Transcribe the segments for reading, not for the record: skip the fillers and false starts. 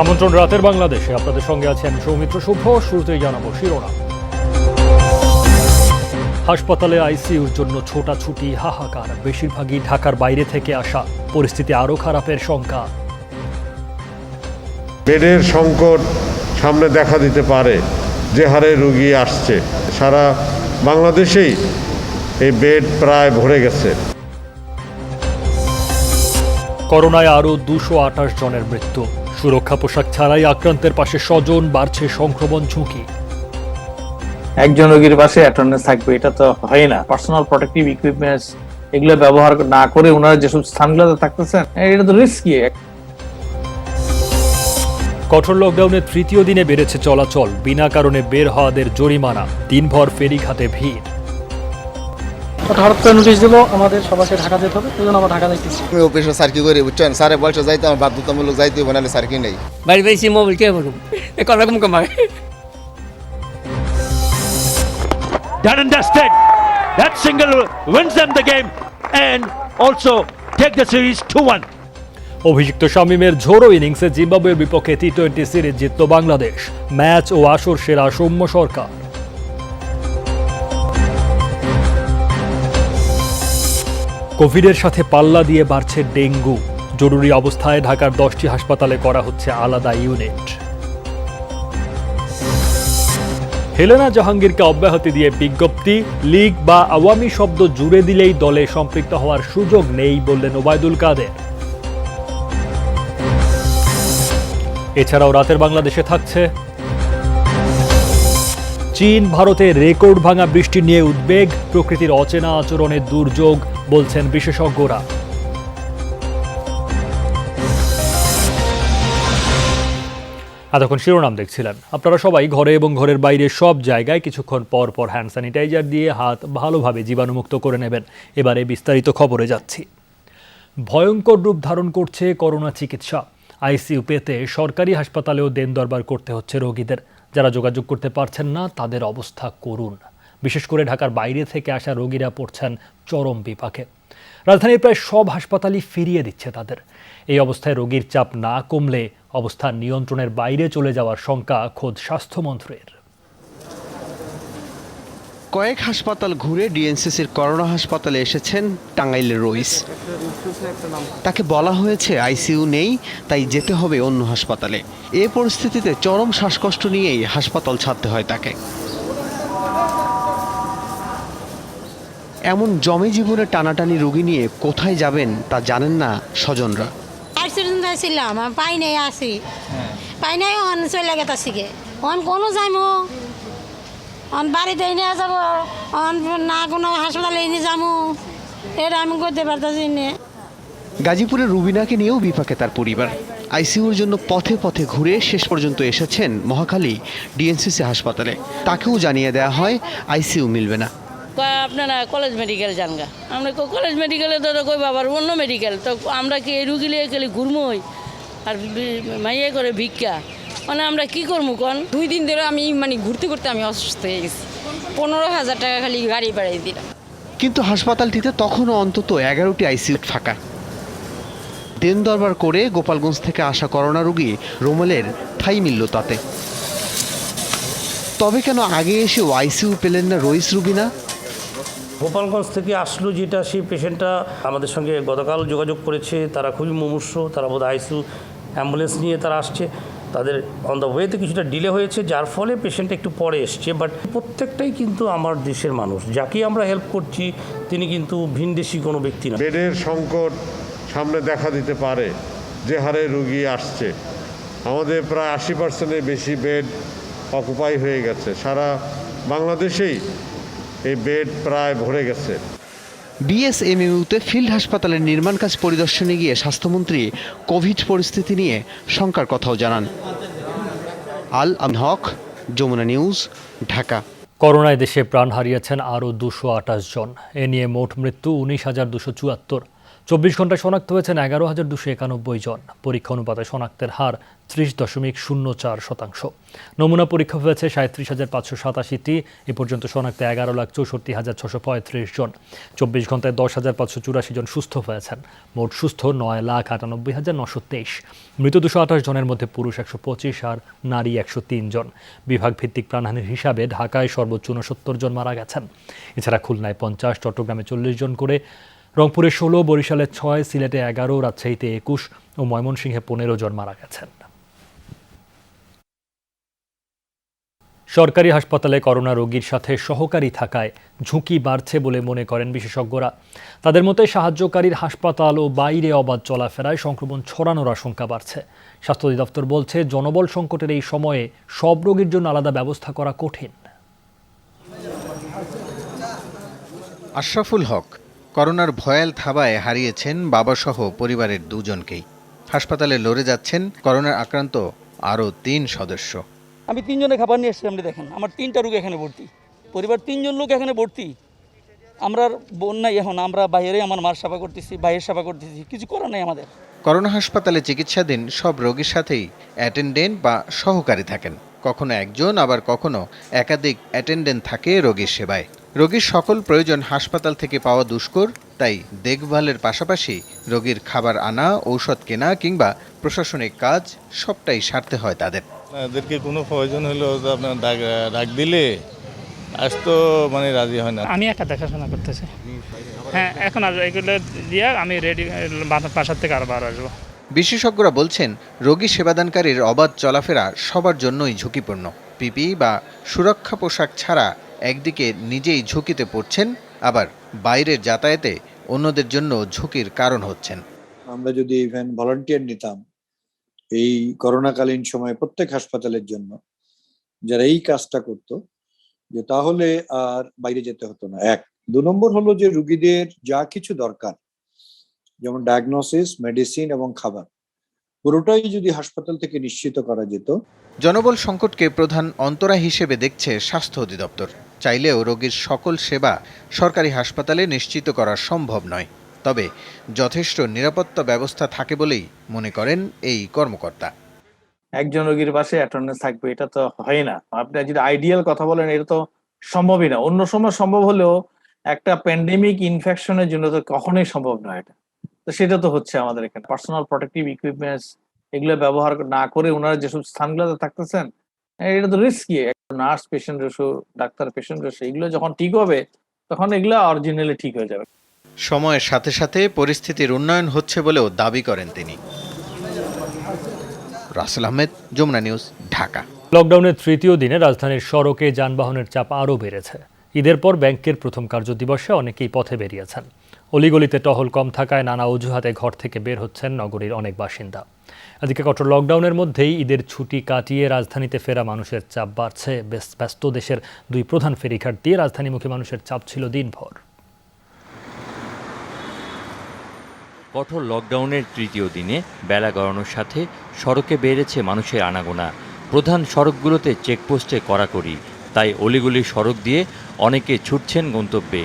আমন্ত্রণ রাতের বাংলাদেশে আপনাদের সঙ্গে আছি আমি সৌমিত্র শুভ। শুরুতেই জানাবো শিরোনাম। হাসপাতালে আইসিইউর জন্য ছোটাছুটি, হাহাকার, বেশিরভাগই ঢাকার বাইরে থেকে আসা। পরিস্থিতি আরও খারাপের শঙ্কা। বেডের সংকট সামনে দেখা দিতে পারে। যে হারে রোগী আসছে, সারা বাংলাদেশেই এই বেড প্রায় ভরে গেছে। করোনায় আরও 228 জনের মৃত্যু। সুরক্ষা পোশাক ছাড়াই আক্রান্তের পাশে স্বজন, বাড়ছে সংক্রমণ ঝুঁকি। একজন রোগীর পাশে অ্যাটেন্ডেন্স থাকবে, এটা তো হয় না। পার্সোনাল প্রোটেক্টিভ ইকুইপমেন্টস এগুলো ব্যবহার না করে ওনারা যেসব স্থানগুলোতে থাকতেছেন, এটা তো রিস্কি। কঠোর লকডাউনের তৃতীয় দিনে বেড়েছে চলাচল। বিনা কারণে বের হওয়াদের জরিমানা। দিনভর ফেরিঘাটে ভিড়। হঠাৎ করে নোটিশ দিল আমাদের সবাইকে ঢাকা যেতে হবে, এই জন্য আমরা ঢাকা যাইতেছি। আমি অফিসে সার্কি করে বুঝছেন, স্যারে বলছে যাইতে আমার বাধ্যতামূলক যাইতে হবে, নাহলে সার্কি নেই। বাড়ি বেশি মোবাইল কে বলুন কোন রকম কামায়। Done and dusted. That single wins them the game and also take the series 2-1. অভিযুক্ত শামীমের ঝোড়ো ইনিংসে জিম্বাবুয়ের বিপক্ষে টি-20 সিরিজ জিতল বাংলাদেশ। ম্যাচ ও আসর সেরা সৌম্য সরকার। কোভিডের সাথে পাল্লা দিয়ে বাড়ছে ডেঙ্গু। জরুরি অবস্থায় ঢাকার 10টি হাসপাতালে করা হচ্ছে আলাদা ইউনিট। হেলেনা জাহাঙ্গীরকে অব্যাহতি দিয়ে বিজ্ঞপ্তি। লীগ বা আওয়ামী শব্দ জুড়ে দিলেই দলে সম্পৃক্ত হওয়ার সুযোগ নেই বললেন ওবায়দুল কাদের। এছাড়াও রাতের বাংলাদেশে থাকছে চীন ভারতে রেকর্ড ভাঙা বৃষ্টি নিয়ে উদ্বেগ। প্রকৃতির অচেনা আচরণের দুর্যোগ বলছেন বিশেষজ্ঞরা। এতক্ষণ শিরোনাম দেখছিলেন। আপনারা সবাই ঘরে এবং ঘরের বাইরে সব জায়গায় কিছুক্ষণ পর পর হ্যান্ড স্যানিটাইজার দিয়ে হাত ভালোভাবে জীবাণুমুক্ত করে নেবেন। এবারে বিস্তারিত খবরে যাচ্ছি। ভয়ঙ্কর রূপ ধারণ করছে করোনা চিকিৎসা। আইসিইউ পেতে সরকারি হাসপাতালেও দেন দরবার করতে হচ্ছে রোগীদের। যারা যোগাযোগ করতে পারছেন না, তাদের অবস্থা করুণ। বিশেষ করে ঢাকার বাইরে থেকে আসা রোগীরা পড়ছেন চরম বিপাকে। রাজধানীর প্রায় সব হাসপাতালই ফিরিয়ে দিচ্ছে তাদের। এই অবস্থায় রোগীর চাপ না কমলে অবস্থা নিয়ন্ত্রণের বাইরে চলে যাওয়ার শঙ্কা খোদ স্বাস্থ্যমন্ত্রীর। কয়েক হাসপাতাল ঘুরে ডিএনসিসির করোনা হাসপাতালে এসেছেন টাঙ্গাইলের রইস। তাকে বলা হয়েছে আইসিইউ নেই, তাই যেতে হবে অন্য হাসপাতালে। এ পরিস্থিতিতে চরম শ্বাসকষ্ট নিয়েই হাসপাতাল ছাড়তে হয় তাকে। এমন জমে জীবনে টানাটানি রোগী নিয়ে কোথায় যাবেন তা জানেন না স্বজনরা। ছিলাম পাই নাই, আসি পাই নাই, অন চলে গেছে গে অন কোনো যাইমো, অন বাড়িতে নিয়ে যাবো, অন না কোনো হাসপাতালে নিয়ে যাবো, এটা আমি করতে পারতেছি না। গাজীপুরের রুবিনাকে নিয়েও বিপাকে তার পরিবার। আইসিইউর জন্য পথে পথে ঘুরে শেষ পর্যন্ত এসেছেন মহাখালী ডিএনসিসি হাসপাতালে। তাকেও জানিয়ে দেওয়া হয় আইসিইউ মিলবে না। আপনারা কলেজ মেডিকেল যানগা, আমরা কলেজ মেডিকেলে তো কই বাবার অন্য মেডিকেল, তো আমরা কি এই রুগী লিয়ে গেলে ঘুরমই আর মাইয়ে করে ভিক্ষা, মানে আমরা কি করবো কোন। 2 দিন ধরে আমি ঘুরতে ঘুরতে আমি অসুস্থ হয়ে গেছি। 15,000 টাকা খালি গাড়ি ভাড়াই দিলাম। কিন্তু হাসপাতালটিতে তখনও অন্তত 11টি আইসিইউ ফাঁকা। দেন দরবার করে গোপালগঞ্জ থেকে আসা করোনা রোগী রোমেলের ঠাঁই মিলল তাতে। তবে কেন আগে এসেও আইসিইউ পেলেন না রইস রুবিনা? গোপালগঞ্জ থেকে আসলো যেটা, সেই পেশেন্টটা আমাদের সঙ্গে গতকাল যোগাযোগ করেছে। তারা খুবই মুমূর্ষ, তারা বোধ আইসিইউ অ্যাম্বুলেন্স নিয়ে তারা আসছে। তাদের অন দ্য ওয়েতে কিছুটা ডিলে হয়েছে, যার ফলে পেশেন্টটা একটু পরে এসছে। বাট প্রত্যেকটাই কিন্তু আমার দেশের মানুষ, যাকে আমরা হেল্প করছি তিনি কিন্তু ভিনদেশি কোনো ব্যক্তি না। বেডের সংকট সামনে দেখা দিতে পারে। যে হারে রোগী আসছে, আমাদের প্রায় 80%-এর বেশি বেড অকুপাই হয়ে গেছে। সারা বাংলাদেশেই এই বেড প্রায় ভরে গেছে। বিএসএমইউতে ফিল্ড হাসপাতালের নির্মাণ কাজ পরিদর্শনে গিয়ে স্বাস্থ্যমন্ত্রী কোভিড পরিস্থিতি নিয়ে শঙ্কার কথাও জানান। আল আমিন হক, যমুনা নিউজ, ঢাকা। করোনায় দেশে প্রাণ হারিয়েছেন আরও 228 জন। এ নিয়ে মোট মৃত্যু 19,274। 24 ঘন্টায় শনাক্ত হয়েছেন 11,291 জন। পরীক্ষা অনুপাতে শনাক্তের হার 30.04%। নমুনা পরীক্ষা হয়েছে 37,587টি। এ পর্যন্ত শনাক্তে 11,64,635 জন। 24 ঘন্টায় 10,584 জন সুস্থ হয়েছেন। মোট সুস্থ 9,98,923। মৃত 228 জনের মধ্যে পুরুষ 125 আর নারী 103 জন। বিভাগ ভিত্তিক প্রাণহানির হিসাবে ঢাকায় সর্বোচ্চ 69 জন মারা গেছেন। এছাড়া খুলনায় 50, চট্টগ্রামে 40 জন করে, রংপুরে 16, বরিশালে 6, সিলেটে 11, রাজশাহীতে 21 ও ময়মনসিংহে 15 জন মারা গেছেন। সরকারি হাসপাতালে করোনা রোগীর সাথে সহকারী থাকায় ঝুঁকি বাড়ছে বলে মনে করেন বিশেষজ্ঞরা। তাদের মতে স্বাস্থ্যকারীর হাসপাতাল ও বাইরে অবাধ চলাফেরায় সংক্রমণ ছড়ানোর আশঙ্কা বাড়ছে। স্বাস্থ্য অধিদপ্তর বলছে, জনবল সংকটের এই সময়ে সব রোগীর জন্য আলাদা ব্যবস্থা করা কঠিন। আশরাফুল হক করোনার ভয়াল থাবায় হারিয়েছেন বাবাসহ পরিবারের দুজনকেই। হাসপাতালে লড়ে যাচ্ছেন করোনার আক্রান্ত আরও 3 সদস্য। আমি 3 জনের খাবার নিয়ে এসেছি। আপনি দেখেন, আমার 3টা রোগী এখানে ভর্তি, পরিবার 3 জন লোক এখানে ভর্তি। আমরা বোন নাই, এখন আমরা বাইরে আমার মার সেবা করতেছি, ভাইয়ের সেবা করতেছি, কিছু করার নাই আমাদের। করোনা হাসপাতালে চিকিৎসাধীন সব রোগীর সাথেই অ্যাটেন্ডেন্ট বা সহকারী থাকেন। কখনো একজন, আবার কখনো একাধিক অ্যাটেন্ডেন্ট থাকে রোগীর সেবায়। রোগীর সকল প্রয়োজন হাসপাতাল থেকে পাওয়া দুষ্কর, তাই দেখভালের পাশাপাশি রোগীর খাবার আনা, ঔষধ কেনা কিংবা প্রশাসনিক কাজ সবটাই সারতে হয় তাদের। এদেরকে কোনো প্রয়োজন হলো আপনার ডাক দিলে আসতো রাজি হয় না। আমি একটা দেখাশোনা করতেছি, হ্যাঁ, এখন এগুলো দিয়ে আমি রেডি, বাসার থেকে আরবার আসবো। বিশেষজ্ঞরা বলছেন, রোগী সেবাদানকারীর অবাধ চলাফেরা সবার জন্যই ঝুঁকিপূর্ণ। পিপি বা সুরক্ষা পোশাক ছাড়া একদিকে নিজেই ঝুঁকিতে পড়ছেন, আবার বাইরের যাতায়াতে অন্যদের জন্য ঝুঁকির কারণ হচ্ছেন। আমরা যদি ইভেন ভলান্টিয়ার নিতাম এই করোনাকালীন সময়ে প্রত্যেক হাসপাতালের জন্য, যারা এই কাজটা করত, যে তাহলে আর বাইরে যেতে হতো না। 1, 2 নম্বর হলো যে রুগীদের যা কিছু দরকার, যেমন ডায়াগনোসিস, মেডিসিন এবং খাবার, পুরোটাই যদি হাসপাতাল থেকে নিশ্চিত করা যেত। জনবল সংকটকে প্রধান অন্তরা হিসেবে দেখছে স্বাস্থ্য অধিদপ্তর। চাইলেও রোগীর সকল সেবা সরকারি হাসপাতালে নিশ্চিত করা সম্ভব নয়। তবে যথেষ্ট নিরাপত্তা ব্যবস্থা থাকে বলেই মনে করেন এই কর্মকর্তা। একজন রোগীর পাশে অ্যাটেন্ডেন্স থাকবে, এটা তো হয় না। আপনি যদি আইডিয়াল কথা বলেন, এটা তো সম্ভবই না। অন্য সময় সম্ভব হলেও একটা প্যান্ডেমিক ইনফেকশনের জন্য তো কখনোই সম্ভব নয় এটা। তো সেটা তো হচ্ছে আমাদের এখানে। পার্সোনাল প্রোটেক্টিভ ইকুইপমেন্টস এগুলো ব্যবহার না করে ওনারা যেসব স্থানগুলোতে থাকতেছেন, এটা তো risky. Nurse patient ratio, doctor patient ratio, এগুলো যখন ঠিক হবে তখন এগুলো অরিজিনালি ঠিক হয়ে যাবে। সময়ের সাথে সাথে পরিস্থিতির উন্নয়ন হচ্ছে বলেও দাবি করেন তিনি। রাসেল আহমেদ, যমুনা নিউজ, ঢাকা। লকডাউনের 3য় দিনে রাজধানীর সড়কে যানবাহনের চাপ আরও বেড়েছে। ঈদের পর ব্যাংকের প্রথম কার্যদিবসে অনেকেই পথে বেরিয়েছেন। অলিগলিতে টহল কম থাকায় নানা অজুহাতে ঘর থেকে বের হচ্ছেন নগরীর অনেক বাসিন্দা। এদিকে কঠোর লকডাউনের মধ্যেই ঈদের ছুটি কাটিয়ে রাজধানীতে ফেরা মানুষের চাপ বাড়ছে। ব্যস্ত দেশের 2 প্রধান ফেরিঘাট দিয়ে রাজধানীমুখী মানুষের চাপ ছিল দিনভর। কঠোর লকডাউনের 3য় দিনে বেলা গড়ানোর সাথে সড়কে বেড়েছে মানুষের আনাগোনা। প্রধান সড়কগুলোতে চেকপোস্টে কড়াকড়ি, তাই অলিগলির সড়ক দিয়ে অনেকে ছুটছেন গন্তব্যে।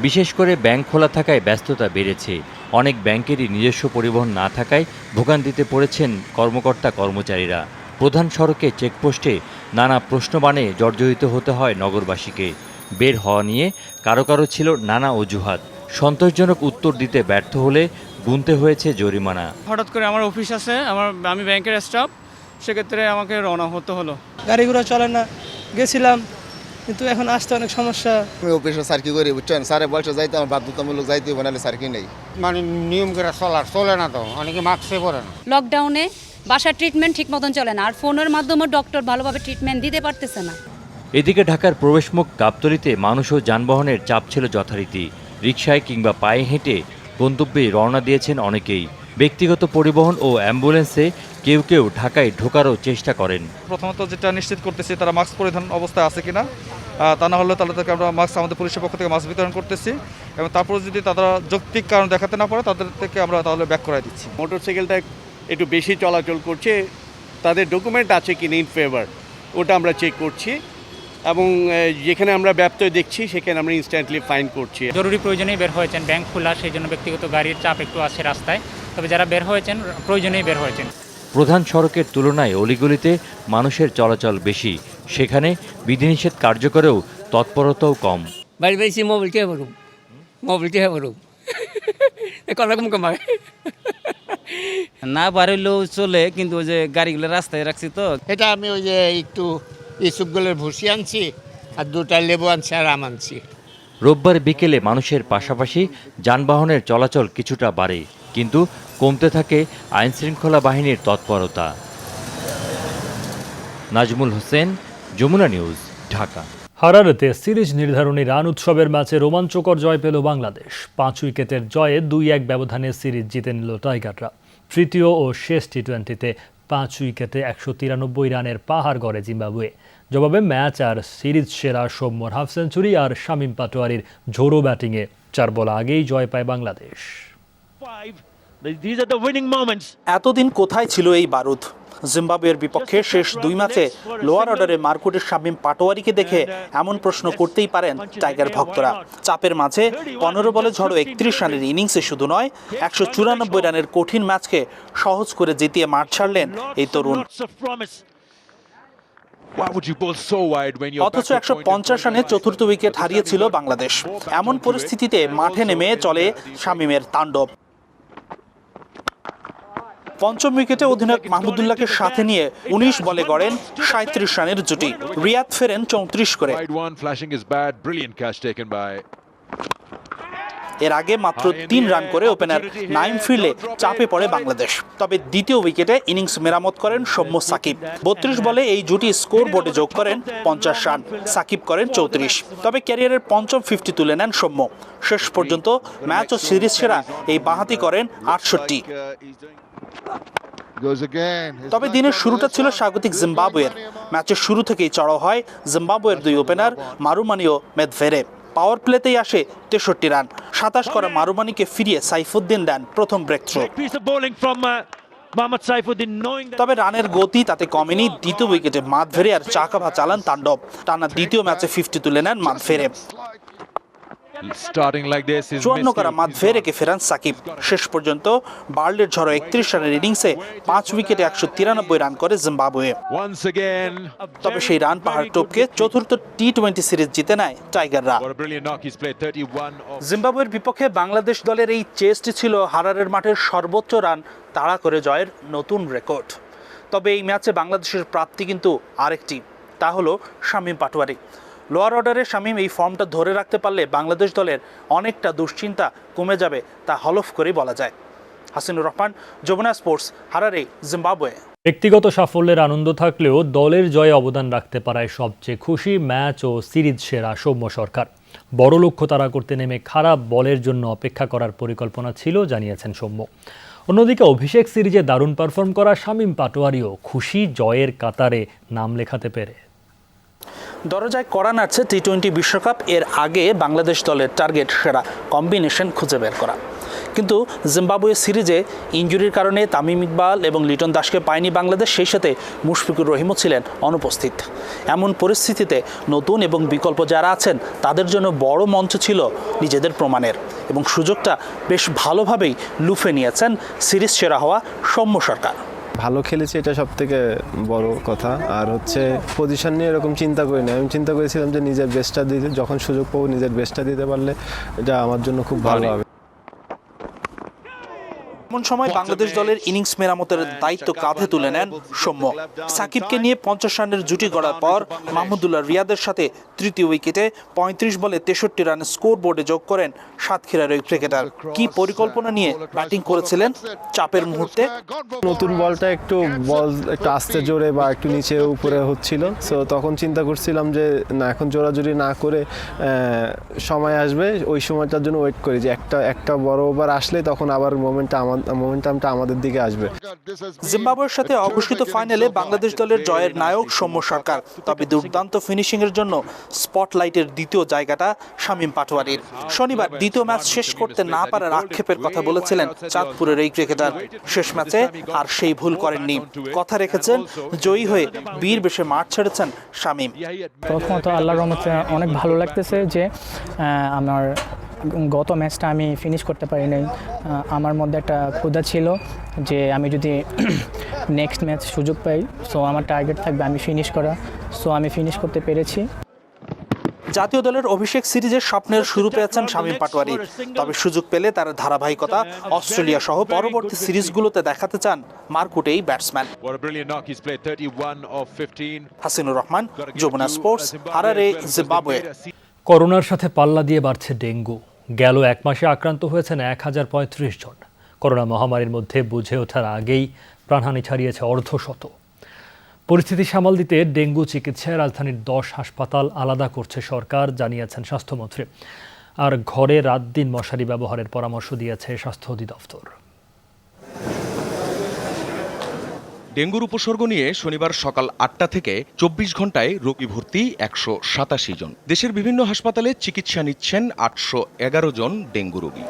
বিশেষ করে ব্যাংক খোলা থাকায় ব্যস্ততা বেড়েছে। অনেক ব্যাংকেরই নিজস্ব পরিবহন না থাকায় ভোগান্তিতে পড়েছেন কর্মকর্তা কর্মচারীরা। প্রধান সড়কে চেকপোস্টে নানা প্রশ্নবাণে জর্জরিত হতে হয় নগরবাসীকে। বের হওয়া নিয়ে কারো কারো ছিল নানা অজুহাত। সন্তোষজনক উত্তর দিতে ব্যর্থ হলে গুনতে হয়েছে জরিমানা। হঠাৎ করে আমার অফিস আছে, আমি ব্যাংকের স্টাফ, সেক্ষেত্রে আমাকে রওনা হতে হলো। গাড়ি ঘোড়া চলে না, গেছিলাম, কিন্তু এখন আসতে অনেক সমস্যা। আমি অফিসে সার্কি করি, বুঝছেন, স্যারে বলছে যাইতে আমার বাধ্যতামূলক যাইতে হবে, নাহলে সার্কি নেই। নিয়ম করে চলে না তো, অনেকে মাস্কই পরে না। লকডাউনে বাসার ট্রিটমেন্ট ঠিক মতন চলে না, আর ফোনের মাধ্যমে ডক্টর ভালোভাবে ট্রিটমেন্ট দিতে পারতেছে না। এদিকে ঢাকার প্রবেশমুখ গাবতলীতে মানুষ ও যানবাহনের চাপ ছিল যথারীতি। রিকশায় কিংবা পায়ে হেঁটে গন্তব্যে রওনা দিয়েছেন অনেকেই। ব্যক্তিগত পরিবহন ও অ্যাম্বুলেন্সে কেউ কেউ ঢাকায় ঢোকারও চেষ্টা করেন। প্রথমত যেটা নিশ্চিত করতেছি তারা মাস্ক পরিধান অবস্থায় আছে কিনা, তা না হলে তাদেরকে আমরা মাস্ক, আমাদের পুলিশের পক্ষ থেকে মাস্ক বিতরণ করতেছি, এবং তারপর যদি তারা যৌক্তিক কারণ দেখাতে না পারে তাদের থেকে আমরা তাহলে ব্যাক করাই দিচ্ছি। মোটরসাইকেলটা একটু বেশি চলাচল করছে, তাদের ডকুমেন্ট আছে কিনা ইন ফেভার, ওটা আমরা চেক করছি। এবং যেখানে আমরা ব্যত্যয় দেখছি সেখানে আমরা ইনস্ট্যান্টলি ফাইন করছি। জরুরি প্রয়োজনেই বের হয়েছেন, ব্যাংক খোলা, সেই জন্য ব্যক্তিগত গাড়ির চাপ একটু আছে রাস্তায়, তবে যারা বের হয়েছেন প্রয়োজনেই বের হয়েছেন। প্রধান সড়কের তুলনায় অলিগলিতে মানুষের চলাচল বেশি, সেখানে বিধিনিষেধ কার্যকরেও তৎপরতাও কম। বাড়ি বাড়ি মোবাইলটি না পারলেও চলে, কিন্তু ওই যে গাড়িগুলো রাস্তায় রাখছি তো। এটা আমি ওই যে একটু ইসুপগুলোর ভুসি আনছি আর 2টা লেবু আনছি আর আম আনছি। রোববার বিকেলে মানুষের পাশাপাশি যানবাহনের চলাচল কিছুটা বাড়ে, কিন্তু কমতে থাকে আইনশৃঙ্খলা বাহিনীর তৎপরতা। নাজমুল হোসেন, যমুনা নিউজ, ঢাকা। হারারেতে সিরিজ নির্ধারণী রান উৎসবের ম্যাচে রোমাঞ্চকর জয় পেল বাংলাদেশ। 5 উইকেটের জয়ে 2-1 ব্যবধানে সিরিজ জিতে নিল টাইগাররা। তৃতীয় ও শেষ টি-20তে 5 উইকেটে 193 রানের পাহাড় গড়ে জিম্বাবুয়ে। জবাবে ম্যাচ আর সিরিজ সেরা সৌম্যর হাফ সেঞ্চুরি আর শামীম পাটোয়ারির ঝোড়ো ব্যাটিংয়ে 4 বল আগেই জয় পায় বাংলাদেশ। এতদিন কোথায় ছিল এই বারুদ? জিম্বাবুয়ের বিপক্ষে শেষ 2 ম্যাচে লোয়ার অর্ডারে মারকুটের শামীম পাটোয়ারিকে দেখে এমন প্রশ্ন করতেই পারেন টাইগার ভক্তরা। চাপের মাঝে 15 বলে ঝড়ো 31 রানের ইনিংসে শুধু নয়, 194 রানের কঠিন ম্যাচকে সহজ করে জিতিয়ে মাঠ ছাড়লেন এই তরুণ। অথচ 150 রানে চতুর্থ উইকেট হারিয়েছিল বাংলাদেশ। এমন পরিস্থিতিতে মাঠে নেমে চলে শামীমের তাণ্ডব। পঞ্চম উইকেটে অধিনায়ক মাহমুদুল্লাহকে সাথে নিয়ে 19 বলে গড়েন 37 রানের জুটি। রিয়াদ ফেরেন 34 করে। এর আগে মাত্র 3 রান করে ওপেনার নাইম ফিরলে চাপে পড়ে বাংলাদেশ। তবে দ্বিতীয় উইকেটে ইনিংস মেরামত করেন সৌম্য সাকিব। 32 বলে এই জুটি স্কোর বোর্ডে যোগ করেন 50 রান, সাকিব করেন 34। তবে ক্যারিয়ারের পঞ্চম 50 তুলে নেন সৌম্য। শেষ পর্যন্ত ম্যাচ ও সিরিজ সেরা এই বাঁহাতি করেন 68। তবে দিনের শুরুটা ছিল স্বাগতিক জিম্বাবুয়ের। ম্যাচের শুরু থেকেই চড়াও হয় জিম্বাবুয়ের 2 ওপেনার মারুমানি ও মেদভেরে। পাওয়ার প্লেতেই আসে 63 রান। 27 করা মারুমানিকে ফিরিয়ে সাইফুদ্দিন দেন প্রথম ব্রেক থ্রো। তবে রানের গতি তাতে কমেনি। দ্বিতীয় উইকেটে মাদভেরে আর চাকাভা চালান তাণ্ডব। টানা দ্বিতীয় ম্যাচে 50 তুলে নেন মাদভেরে। 54 করা মাদভেরেকে ফেরান সাকিব। শেষ পর্যন্ত বার্লের ঝড়ো 31 রানের ইনিংসে 5 উইকেটে 193 রান করে জিম্বাবুয়ে। তবে সেই রান পাহাড় টপকে চতুর্থ টি-20 সিরিজ জিতে নেয় টাইগাররা। জিম্বাবুয়ের বিপক্ষে বাংলাদেশ দলের এই চেসটি ছিল হারারের মাঠের সর্বোচ্চ রান তাড়া করে জয়ের নতুন রেকর্ড। তবে এই ম্যাচে বাংলাদেশের প্রাপ্তি কিন্তু আরেকটি, তা হলো শামীম পাটোয়ারি। লোয়ার অর্ডারে শামীম এই ফর্মটা ধরে রাখতে পারলে বাংলাদেশ দলের অনেকটা দুশ্চিন্তা কমে যাবে, তা হলফ করেই বলা যায়। Hasinur Rahman, Jamuna sports, Harare, Zimbabwe. ব্যক্তিগত সাফল্যের আনন্দ থাকলেও দলের জয়ে অবদান রাখতে পারায় সবচেয়ে খুশি ম্যাচ ও সিরিজ সেরা সৌম্য সরকার। বড় লক্ষ্য তাড়া করতে নেমে খারাপ বলের জন্য অপেক্ষা করার পরিকল্পনা ছিল, জানিয়েছেন সৌম্য। অন্যদিকে অভিষেক সিরিজে দারুণ পারফর্ম করা শামীম পাটোয়ারিও খুশি জয়ের কাতারে নাম লেখাতে পেরে। দরজায় কড়া নাড়ছে টি-20 বিশ্বকাপ। এর আগে বাংলাদেশ দলের টার্গেট সেরা কম্বিনেশন খুঁজে বের করা, কিন্তু জিম্বাবুয়ে সিরিজে ইনজুরির কারণে তামিম ইকবাল এবং লিটন দাসকে পায়নি বাংলাদেশ। সেই সাথে মুশফিকুর রহিমও ছিলেন অনুপস্থিত। এমন পরিস্থিতিতে নতুন এবং বিকল্প যারা আছেন তাদের জন্য বড় মঞ্চ ছিল নিজেদের প্রমাণের, এবং সুযোগটা বেশ ভালোভাবেই লুফে নিয়েছেন সিরিজ সেরা হওয়া সৌম্য সরকার। ভালো খেলেছি, এটা সব থেকে বড় কথা। আর হচ্ছে পজিশন নিয়ে এরকম চিন্তা করিনি। আমি চিন্তা করেছিলাম যে নিজের বেস্টটা দিতে, যখন সুযোগ পাবো নিজের বেস্টটা দিতে পারলে এটা আমার জন্য খুব ভালো হবে। এমন সময় বাংলাদেশ দলের ইনিংস মেরামতের দায়িত্ব কাঁধে তুলে নেন সৌম্য। সাকিবকে নিয়ে 50 রানের জুটি গড়ার পর মাহমুদুল্লাহ রিয়াদের সাথে তৃতীয় উইকেটে 35 বলে 63 রানের স্কোর বোর্ডে যোগ করেন সাতক্ষীরার ওই ক্রিকেটার। কি পরিকল্পনা নিয়ে ব্যাটিং করেছিলেন চাপের মুহূর্তে? নতুন বলটা একটু আস্তে জোরে বা একটু নিচে উপরে হচ্ছিল, সো তখন চিন্তা করছিলাম যে না, এখন জোরাজুরি না করে সময় আসবে, ওই সময়টার জন্য ওয়েট করি যে একটা বড় ওভার আসলে তখন আবার মোমেন্টটা আমাদের মোমেন্টামটা আমাদের দিকে আসবে। জিম্বাবুয়ের সাথে অঘোষিত ফাইনালে বাংলাদেশ দলের জয়ের নায়ক সৌম্য সরকার, তবে দুর্দান্ত ফিনিশিংয়ের জন্য স্পটলাইটের দ্বিতীয় জায়গাটা শামীম পাটোয়ারির। শনিবার দ্বিতীয় ম্যাচ শেষ করতে না পারার আক্ষেপের কথা বলেছিলেন চাঁদপুরের এই ক্রিকেটার। শেষ ম্যাচে আর সেই ভুল করেননি, কথা রেখেছেন, জয়ী হয়ে বীর বেশে মাঠ ছেড়েছেন শামীম। প্রথমত আল্লাহর রহমতে অনেক ভালো লাগতেছে যে আমার গত ম্যাচটা আমি ফিনিশ করতে পারি নাই। আমার মধ্যে একটা ক্ষুধা ছিল যে আমি যদি নেক্সট ম্যাচ সুযোগ পাই, সো আমার টার্গেট থাকবে আমি ফিনিশ করা, সো আমি ফিনিশ করতে পেরেছি। জাতীয় দলের অভিষেক সিরিজের স্বপ্নের শুরু পেয়েছেন শামীম পাটোয়ারি, তবে সুযোগ পেলে তার ধারাবাহিকতা অস্ট্রেলিয়া সহ পরবর্তী সিরিজগুলোতে দেখাতে চান মারকুটে এই batsman. Hasinur Rahman, Jamuna sports, Harare, Zimbabwe. করোনার সাথে পাল্লা দিয়ে বাড়ছে ডেঙ্গু। গেল এক মাসে আক্রান্ত হয়েছেন 1035 জন। করোনা মহামারীর মধ্যে বুঝে ওঠার আগেই প্রাণহানি ছাড়িয়েছে অর্ধশত। পরিস্থিতি সামাল দিতে ডেঙ্গু চিকিৎসায় রাজধানীর 10 হাসপাতাল আলাদা করছে সরকার, জানিয়েছেন স্বাস্থ্যমন্ত্রী। আর ঘরে রাত দিন মশারি ব্যবহারের পরামর্শ দিয়েছে স্বাস্থ্য অধিদপ্তর। ডেঙ্গুর উপসর্গ নিয়ে শনিবার সকাল 8টা থেকে 24 ঘন্টায় রোগী ভর্তি 187 জন। দেশের বিভিন্ন হাসপাতালে চিকিৎসা নিচ্ছেন 811 জন ডেঙ্গু রোগী।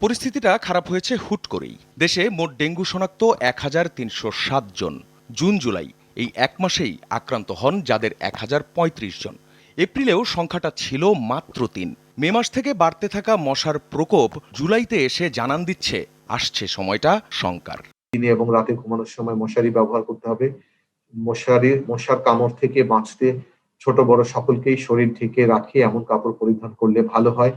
পরিস্থিতিটা খারাপ হয়েছে হুট করেই। দেশে মোট ডেঙ্গু শনাক্ত 1307 জন। জুন জুলাই এই এক মাসেই আক্রান্ত হন যাদের 1035 জন। এপ্রিলেও সংখ্যাটা ছিল মাত্র 3। মে মাস থেকে বাড়তে থাকা মশার প্রকোপ জুলাইতে এসে জানান দিচ্ছে আসছে সময়টা শঙ্কার। দিনে এবং রাতে ঘুমানোর সময় মশারি ব্যবহার করতে হবে। মশার কামড় থেকে বাঁচতে ছোট বড় সকলকেই শরীর ঢেকে রাখে এমন কাপড় পরিধান করলে ভালো হয়।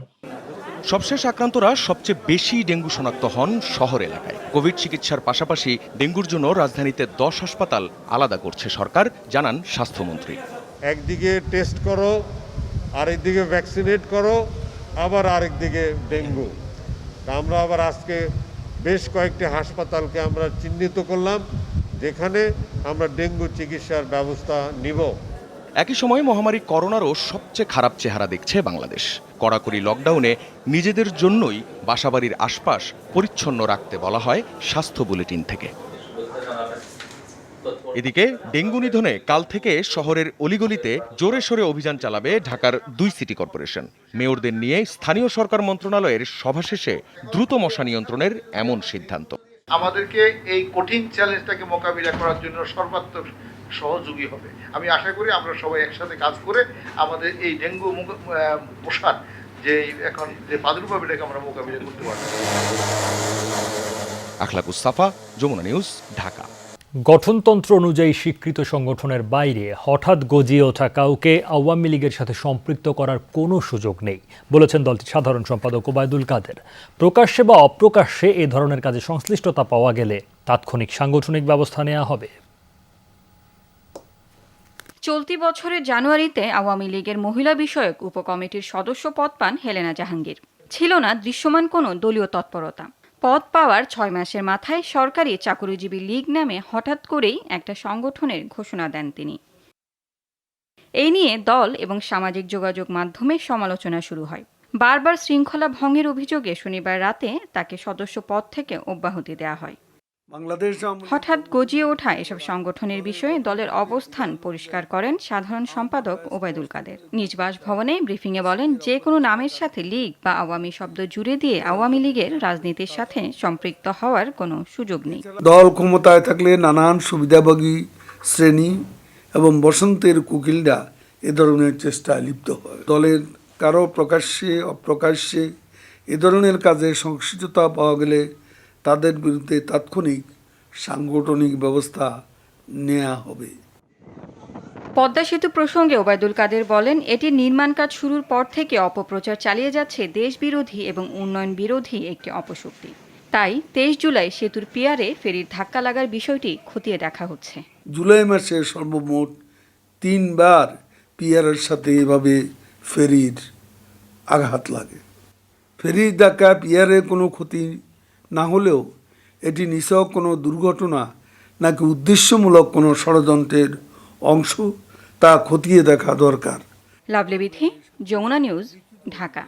সবশেষ আক্রান্তরা সবচেয়ে বেশি ডেঙ্গু শনাক্ত হন শহর এলাকায়। কোভিড চিকিৎসার পাশাপাশি ডেঙ্গুর জন্য রাজধানীতে 10 হাসপাতাল আলাদা করছে সরকার, জানান স্বাস্থ্যমন্ত্রী। একদিকে টেস্ট করো, আরেকদিকে ভ্যাকসিনেট করো, আবার আরেকদিকে ডেঙ্গু। আমরা আবার আজকে বেশ কয়েকটি হাসপাতালকে আমরা চিহ্নিত করলাম যেখানে আমরা ডেঙ্গু চিকিৎসার ব্যবস্থা নিব। একই সময় মহামারী করোনারও সবচেয়ে খারাপ চেহারা দেখছে বাংলাদেশ। কড়াকড়ি লকডাউনে নিজেদের জন্যই বাসাবাড়ির আশপাশ পরিচ্ছন্ন রাখতে বলা হয় স্বাস্থ্য বুলেটিন থেকে। এদিকে ডেঙ্গু নিধনে কাল থেকে শহরের অলিগলিতে জোরে সোরে অভিযান চালাবে ঢাকার 2 সিটি কর্পোরেশন। মেয়রদের নিয়ে স্থানীয় সরকার মন্ত্রণালয়ের সভা শেষে দ্রুত মশা নিয়ন্ত্রণের এমন সিদ্ধান্ত। আমাদেরকে এই কঠিন চ্যালেঞ্জটাকে মোকাবিলা করার জন্য সর্বাত্মক সহযোগী হবে। আমি আশা করি আমরা সবাই একসাথে কাজ করে আমাদের এই ডেঙ্গু মশার যে এখন যে প্রাদুর্ভাব এটাকে আমরা মোকাবিলা করতে পারব। আখলাকুস সাফা, যমুনা নিউজ, ঢাকা। গঠনতন্ত্র অনুযায়ী স্বীকৃত সংগঠনের বাইরে হঠাৎ গজিয়ে ওঠা কাউকে আওয়ামী লীগের সাথে সম্পৃক্ত করার কোনো সুযোগ নেই বলেছেন দলটির সাধারণ সম্পাদক ওবায়দুল কাদের। প্রকাশ্যে বা অপ্রকাশ্যে এ ধরনের কাজে সংশ্লিষ্টতা পাওয়া গেলে তাৎক্ষণিক সাংগঠনিক ব্যবস্থা নেওয়া হবে। চলতি বছরের জানুয়ারিতে আওয়ামী লীগের মহিলা বিষয়ক উপকমিটির সদস্য পদ পান হেলেনা জাহাঙ্গীর। ছিল না দৃশ্যমান কোনো দলীয় তৎপরতা। পদ পাওয়ার 6 মাসের মাথায় সরকারি চাকরিজীবী লীগ নামে হঠাৎ করেই একটা সংগঠনের ঘোষণা দেন তিনি। এই নিয়ে দল এবং সামাজিক যোগাযোগ মাধ্যমে সমালোচনা শুরু হয়। বারবার শৃঙ্খলা ভঙ্গের অভিযোগে শনিবার রাতে তাকে সদস্য পদ থেকে অব্যাহতি দেওয়া হয়। হঠাৎ গজিয়ে ওঠা এসব সংগঠনের বিষয়ে দলের অবস্থান পরিষ্কার করেন সাধারণ সম্পাদক ওবায়দুল কাদের। নিজ বাসভবনে ব্রিফিংয়ে বলেন, যে কোনো নামের সাথে লীগ বা আওয়ামী শব্দ জুড়ে দিয়ে আওয়ামী লীগের রাজনীতির সাথে সম্পৃক্ত হওয়ার কোনো সুযোগ নেই। দল ক্ষমতায় থাকলে নানান সুবিধাভোগী শ্রেণী এবং বসন্তের কুকিলরা এ ধরনের চেষ্টায় লিপ্ত হয়। দলের কারো প্রকাশ্যে অপ্রকাশ্যে এ ধরনের কাজে সংশ্লিষ্টতা পাওয়া গেলে তাদের বিরুদ্ধে তাৎক্ষণিক সাংগঠনিক ব্যবস্থা নেওয়া হবে। পদ্মা সেতু প্রসঙ্গে ওবায়দুল কাদের বলেন, এটির নির্মাণ কাজ শুরুর পর থেকে অপপ্রচার চালিয়ে যাচ্ছে দেশবিরোধী এবং উন্নয়ন বিরোধী একটি অপশক্তি। তাই 23 জুলাই সেতুর পিয়ারে ফেরির ধাক্কা লাগার বিষয়টি খতিয়ে দেখা হচ্ছে। জুলাই মাসে সর্বমোট 3 বার পিয়ারের সাথে এভাবে ফেরির আঘাত লাগে। ফেরির ধাক্কা পিয়ারে কোনো ক্ষতি না হলেও এটি নিছক কোনো দুর্ঘটনা নাকি উদ্দেশ্যমূলক কোনো ষড়যন্ত্রের অংশ তা খতিয়ে দেখা দরকার। লাভলি বিথি, যমুনা নিউজ, ঢাকা।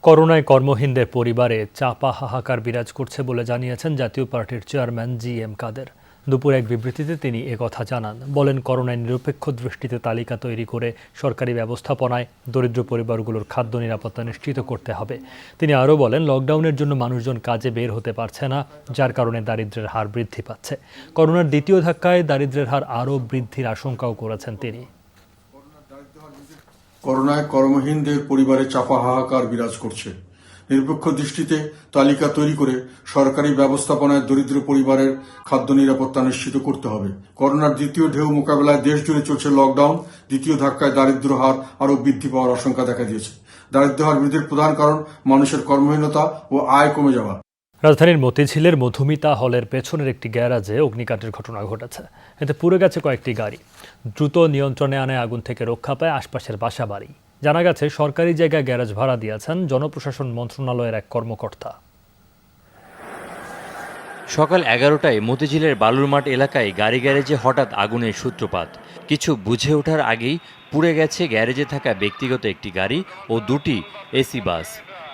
করোনায় কর্মহীনদের পরিবারে চাপা হাহাকার বিরাজ করছে বলে জানিয়েছেন জাতীয় পার্টির চেয়ারম্যান জি.এম. কাদের। দুপুরে এক বিবৃতিতে তিনি একথা জানান। বলেন, করোনায় নিরপেক্ষ দৃষ্টিতে তালিকা তৈরি করে সরকারি ব্যবস্থাপনায় দরিদ্র পরিবারগুলোর খাদ্য নিরাপত্তা নিশ্চিত করতে হবে। তিনি আরও বলেন, লকডাউনের জন্য মানুষজন কাজে বের হতে পারছে না, যার কারণে দারিদ্র্যের হার বৃদ্ধি পাচ্ছে। করোনার দ্বিতীয় ধাক্কায় দারিদ্র্যের হার আরও বৃদ্ধির আশঙ্কাও করেছেন তিনি। করোনায় কর্মহীনদের পরিবারে চাপা হাহাকার বিরাজ করছে। নিরপেক্ষ দৃষ্টিতে তালিকা তৈরি করে সরকারি ব্যবস্থাপনায় দরিদ্র পরিবারের খাদ্য নিরাপত্তা নিশ্চিত করতে হবে। করোনার দ্বিতীয় ঢেউ মোকাবেলায় দেশ জুড়ে চলছে লকডাউন। দ্বিতীয় ধাক্কায় দারিদ্র্য হার আরও বৃদ্ধি পাওয়ার আশঙ্কা দেখা দিয়েছে। দারিদ্র্য হার বৃদ্ধির প্রধান কারণ মানুষের কর্মহীনতা ও আয় কমে যাওয়া। রাজধানীর মতিঝিলের মধুমিতা হলের পেছনের একটি গ্যারাজে অগ্নিকাণ্ডের ঘটনা ঘটেছে। এতে পুড়ে গেছে কয়েকটি গাড়ি। দ্রুত নিয়ন্ত্রণে আনায় আগুন থেকে রক্ষা পায় আশপাশের বাসাবাড়ি। জানা গেছে, সরকারি জায়গায় গ্যারেজ ভাড়া দিয়েছেন জনপ্রশাসন মন্ত্রণালয়ের এক কর্মকর্তা। সকাল 11টায় মতিঝিলের বালুরমাঠ এলাকায় গাড়ি গ্যারেজে হঠাৎ আগুনের সূত্রপাত। কিছু বুঝে ওঠার আগেই পুড়ে গেছে গ্যারেজে থাকা ব্যক্তিগত একটি গাড়ি ও দুটি এসি বাস।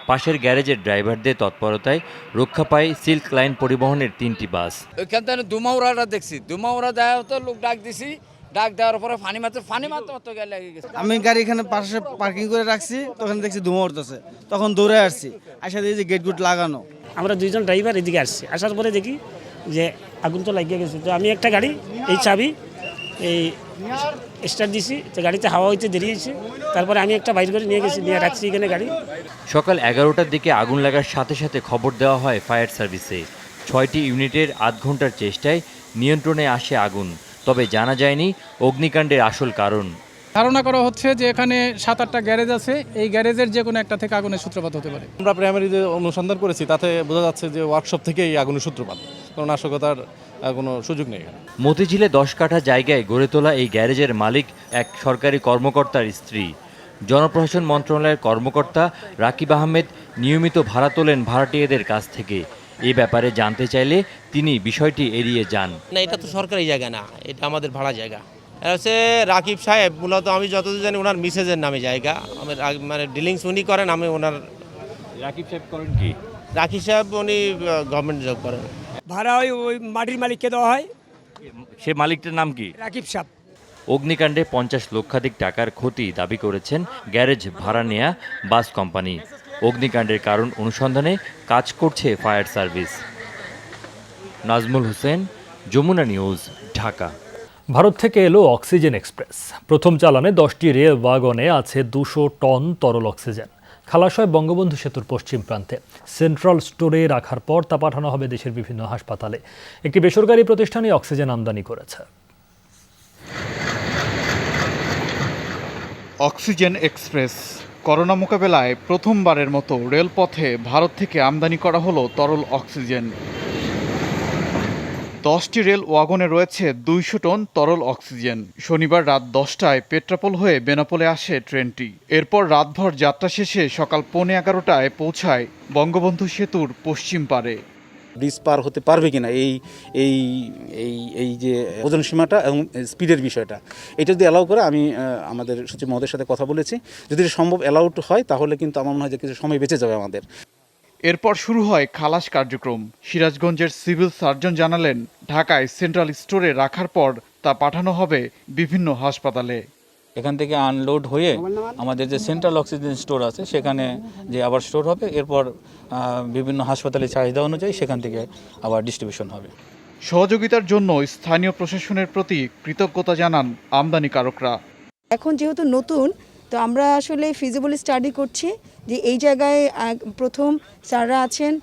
পাশের গ্যারেজের ড্রাইভারদের তৎপরতায় রক্ষা পায় সিল্ক লাইন পরিবহনের 3টি বাস। ওইখান থেকে দুমাউরাটা দেখছি, দুমাউরা দেওয়া হতো, লোক ডাক দিছি, ডাক দেওয়ার পরে ফানি মারতে লেগে গেছে। আমি গাড়ি এখানে পাশে পার্কিং করে রাখছি, তখন দেখছি ধুমা উঠতেছে, তখন দৌড়ে আসছি, আসা দেখি যে গেট গুট লাগানো। আমরা দুইজন ড্রাইভার এদিকে আসছি, আসার পরে দেখি যে আগুন তো লাগিয়ে গেছে। তো আমি একটা গাড়ি এই চাবি এই স্টার্ট দিছি, তো গাড়িতে হাওয়া হইতে দেরি হয়েছে। তারপরে আমি একটা বাইর করে নিয়ে গেছি, নিয়ে রাখছি এখানে গাড়ি। সকাল 11টার দিকে আগুন লাগার সাথে সাথে খবর দেওয়া হয় ফায়ার সার্ভিসে। 6টি ইউনিটের আধ ঘন্টার চেষ্টায় নিয়ন্ত্রণে আসে আগুন। তবে জানা যায়নি অগ্নিকাণ্ডের আসল কারণ। ধারণা করা হচ্ছে যে এখানে 7-8টা গ্যারেজ আছে, এই গ্যারেজের যে কোনো একটা থেকে আগুনের সূত্রপাত হতে পারে। আমরা প্রাইমারি যে অনুসন্ধান করেছি তাতে বোঝা যাচ্ছে যে ওয়ার্কশপ থেকেই আগুনের সূত্রপাত, কোনো নাশকতার কোনো সুযোগ নেই। মতিঝিলে 10 কাঠা জায়গায় গড়ে তোলা এই গ্যারেজের মালিক এক সরকারি কর্মকর্তার স্ত্রী। জনপ্রশাসন মন্ত্রণালয়ের কর্মকর্তা রাকিব আহমেদ নিয়মিত ভাড়া তোলেন ভাড়াটিয়াদের কাছ থেকে। এ ব্যাপারে জানতে চাইলে তিনি বিষয়টি এড়িয়ে যান। না, এটা তো সরকারি জায়গা না, এটা আমাদের ভাড়া জায়গা। হচ্ছে রাকিব সাহেব, মূলত আমি যতদূর জানি ওনার মিসেজের নামে জায়গা, মানে ডিলিংস উনি করেন, আমি ওনার। রাকিব সাহেব করেন কি? রাকিব সাহেব উনি গভর্নমেন্ট জব করেন। ভাড়া ওই মাটির মালিককে দেওয়া হয়। সে মালিকটার নাম কি? রাকিব সাহেব। অগ্নিকাণ্ডে 50 লক্ষাধিক টাকার ক্ষতি দাবি করেছেন গ্যারেজ ভাড়া নেয়া বাস কোম্পানি। অগ্নিকাণ্ডের কারণ অনুসন্ধানে কাজ করছে fire service. Nazmul Hossain, Jamuna news, Dhaka. Bharat থেকে এলো অক্সিজেন এক্সপ্রেস। প্রথম চালানে 10টি রেল ওয়াগনে আছে 200 টন তরল অক্সিজেন। খালাস হয় বঙ্গবন্ধু সেতুর পশ্চিম প্রান্তে। সেন্ট্রাল স্টোরে রাখার পর তা পাঠানো হবে দেশের বিভিন্ন হাসপাতালে। একটি বেসরকারি প্রতিষ্ঠানে অক্সিজেন আমদানি করেছে। অক্সিজেন এক্সপ্রেস করোনা মোকাবেলায় প্রথমবারের মতো রেলপথে ভারত থেকে আমদানি করা হলো তরল অক্সিজেন। 10টি রেল ওয়াগনে রয়েছে 200 টন তরল অক্সিজেন। শনিবার রাত 10টায় পেট্রাপোল হয়ে বেনাপোলে আসে ট্রেনটি। এরপর রাতভর যাত্রা শেষে সকাল 11:15টায় পৌঁছায় বঙ্গবন্ধু সেতুর পশ্চিম পারে। ব্রিজ পার হতে পারবে কিনা এই এই এই এই যে ওজন সীমাটা এবং স্পিডের বিষয়টা, এটা যদি অ্যালাউ করে, আমি আমাদের সচিব মহোদয়ের সাথে কথা বলেছি, যদি সম্ভব অ্যালাউড হয় তাহলে কিন্তু আমার মনে হয় যে কিছু সময় বেঁচে যাবে আমাদের। এরপর শুরু হয় খালাস কার্যক্রম। সিরাজগঞ্জের সিভিল সার্জন জানালেন, ঢাকায় সেন্ট্রাল স্টোরে রাখার পর তা পাঠানো হবে বিভিন্ন হাসপাতালে। এখান থেকে আনলোড হয়ে আমাদের যে সেন্ট্রাল অক্সিজেন স্টোর আছে সেখানে যে আবার স্টোর হবে, এরপর বিভিন্ন হাসপাতালে চাহিদা অনুযায়ী সেখান থেকে আবার ডিস্ট্রিবিউশন হবে। সহযোগিতার জন্য স্থানীয় প্রশাসনের প্রতি কৃতজ্ঞতা জানান আমদানিকারকরা। এখন যেহেতু নতুন, তো আমরা আসলে ফিজিবল স্টাডি করছি যে এই জায়গায় প্রথম স্যাররা আছেন,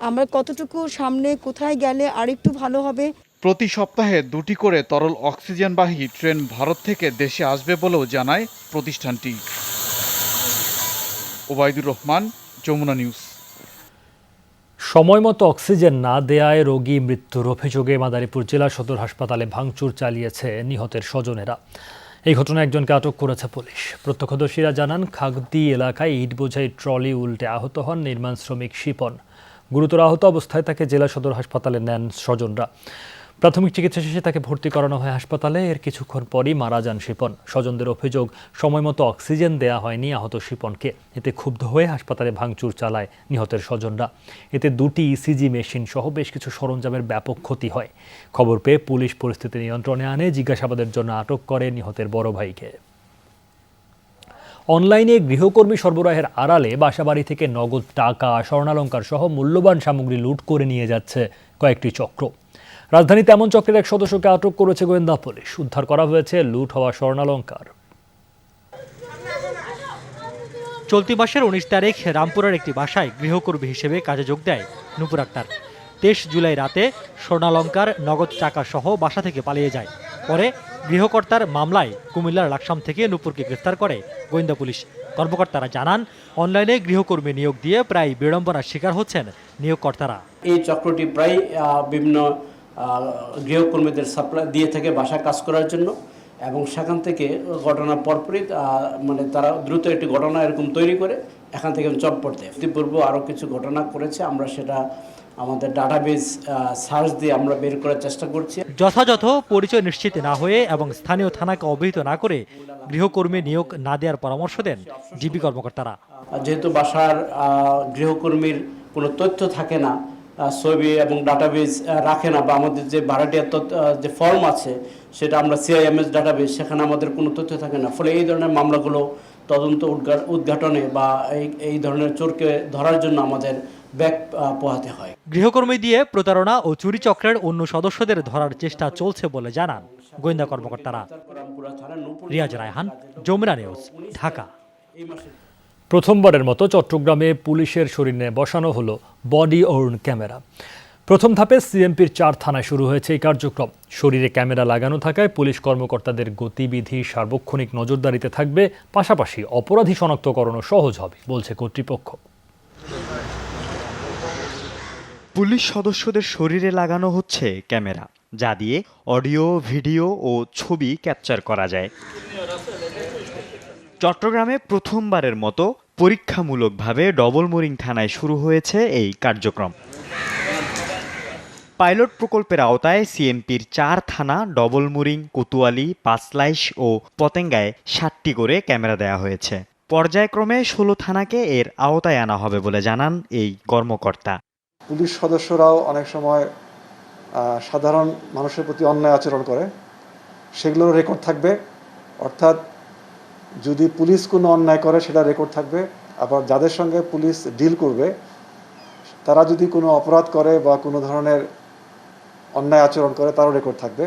আমরা কতটুকু সামনে কোথায় গেলে আরেকটু ভালো হবে। প্রতি সপ্তাহে 2টি করে তরল অক্সিজেনবাহী ট্রেন ভারত থেকে দেশে আসবে বলেও জানায় প্রতিষ্ঠানটি। ওবায়দুর রহমান, যমুনা নিউজ। সময়মতো অক্সিজেন না দেয়ায় রোগী মৃত্যুর অভিযোগে মাদারীপুর জেলা সদর হাসপাতালে ভাঙচুর চালিয়েছে নিহতের স্বজনেরা। এই ঘটনায় একজনকে আটক করেছে পুলিশ। প্রত্যক্ষদর্শীরা জানান, খাগদি এলাকায় ইট বোঝাই ট্রলি উল্টে আহত হন নির্মাণ শ্রমিক শিপন। গুরুতর আহত অবস্থায় তাকে জেলা সদর হাসপাতালে নেন স্বজনরা। প্রাথমিক চিকিৎসা শেষে তাকে ভর্তি করানো হয় হাসপাতালে। এর কিছুক্ষণ পরই মারা যান শিপন। স্বজনদের অভিযোগ, সময়মতো অক্সিজেন দেয়া হয়নি আহত শিপনকে। এতে ক্ষুব্ধ হয়ে হাসপাতালে ভাঙচুর চালায় নিহতের স্বজনরা। এতে 2টি ইসিজি মেশিন সহ বেশ কিছু সরঞ্জামের ব্যাপক ক্ষতি হয়। খবর পেয়ে পুলিশ পরিস্থিতি নিয়ন্ত্রণে আনে। জিজ্ঞাসাবাদের জন্য আটক করে নিহতের বড় ভাইকে। অনলাইনে গৃহকর্মী সরবরাহের আড়ালে বাসাবাড়ি থেকে নগদ টাকা, স্বর্ণালংকার সহ মূল্যবান সামগ্রী লুট করে নিয়ে যাচ্ছে কয়েকটি চক্র। রাজধানীতে এমন চক্রের এক সদস্যকে আটক করেছে গোয়েন্দা পুলিশ। উদ্ধার করা হয়েছে লুট হওয়া স্বর্ণালংকার। চলতি মাসের 19 তারিখ রামপুরার একটি বাসায় গৃহকর্মী হিসেবে কাজে যোগ দেয় নূপুর আক্তার। 23 জুলাই রাতে স্বর্ণালংকার, নগদ টাকা সহ বাসা থেকে পালিয়ে যায়। পরে গৃহকর্তার মামলায় কুমিল্লার লাকসাম থেকে নূপুরকে গ্রেফতার করে গোয়েন্দা পুলিশ। কর্মকর্তারা জানান, অনলাইনে গৃহকর্মী নিয়োগ দিয়ে প্রায় বিড়ম্বনার শিকার হচ্ছেন নিয়োগকর্তারা। এই চক্রটি প্রায় বিভিন্ন গৃহকর্মীদের সাপ্লাই দিয়ে থাকে বাসা কাজ করার জন্য, এবং সেখান থেকে ঘটনার পরপরই মানে তারা দ্রুত একটি ঘটনা এরকম তৈরি করে এখান থেকে চম্পট দেয়। ইতিপূর্বে আরও কিছু ঘটনা করেছে, আমরা সেটা আমাদের ডাটাবেজ সার্চ দিয়ে আমরা বের করার চেষ্টা করছি। যথাযথ পরিচয় নিশ্চিত না হয়ে এবং স্থানীয় থানাকে অবহিত না করে গৃহকর্মী নিয়োগ না দেওয়ার পরামর্শ দেন ডিবি কর্মকর্তারা। যেহেতু বাসার গৃহকর্মীর কোনো তথ্য থাকে না, ছবি এবং ডাটাবেজ রাখে না, বা আমাদের যে ভাড়াটিয়ার যে ফর্ম আছে সেটা আমরা সিআইএমএস ডাটাবেজ, সেখানে আমাদের কোনো তথ্য থাকে না। ফলে এই ধরনের মামলাগুলো তদন্ত উদ্ঘাটনে বা এই ধরনের চোরকে ধরার জন্য আমাদের ব্যাক পোহাতে হয়। গৃহকর্মী দিয়ে প্রতারণা ও চুরি চক্রের অন্য সদস্যদের ধরার চেষ্টা চলছে বলে জানান গোয়েন্দা কর্মকর্তারা। রিয়াজ রায়হান, যমুনা নিউজ, ঢাকা। প্রথমবারের মতো চট্টগ্রামে পুলিশের শরীরে বসানো হলো বডি ওর্ন ক্যামেরা। প্রথম ধাপে সিএমপির 4 থানায় শুরু হয়েছে এই কার্যক্রম। শরীরে ক্যামেরা লাগানো থাকায় পুলিশ কর্মকর্তাদের গতিবিধি সার্বক্ষণিক নজরদারিতে থাকবে, পাশাপাশি অপরাধী শনাক্তকরণও সহজ হবে বলছে কর্তৃপক্ষ। পুলিশ সদস্যদের শরীরে লাগানো হচ্ছে ক্যামেরা, যা দিয়ে অডিও, ভিডিও ও ছবি ক্যাপচার করা যায়। চট্টগ্রামে প্রথমবারের মতো পরীক্ষামূলকভাবে ডবলমুরিং থানায় শুরু হয়েছে এই কার্যক্রম। পাইলট প্রকল্পের আওতায় সিএমপির 4 থানা ডবলমুরিং, কোতোয়ালি, পাঁচলাইশ ও পতেঙ্গায় 7টি করে ক্যামেরা দেওয়া হয়েছে। পর্যায়ক্রমে 16 থানাকে এর আওতায় আনা হবে বলে জানান এই কর্মকর্তা। পুলিশ সদস্যরাও অনেক সময় সাধারণ মানুষের প্রতি অন্যায় আচরণ করে, সেগুলোর রেকর্ড থাকবে। অর্থাৎ যদি পুলিশ কোনো অন্যায় করে সেটা রেকর্ড থাকবে। আবার যাদের সঙ্গে পুলিশ ডিল করবে তারা যদি কোনো অপরাধ করে বা কোনো ধরনের অন্যায় আচরণ করে তারও রেকর্ড থাকবে।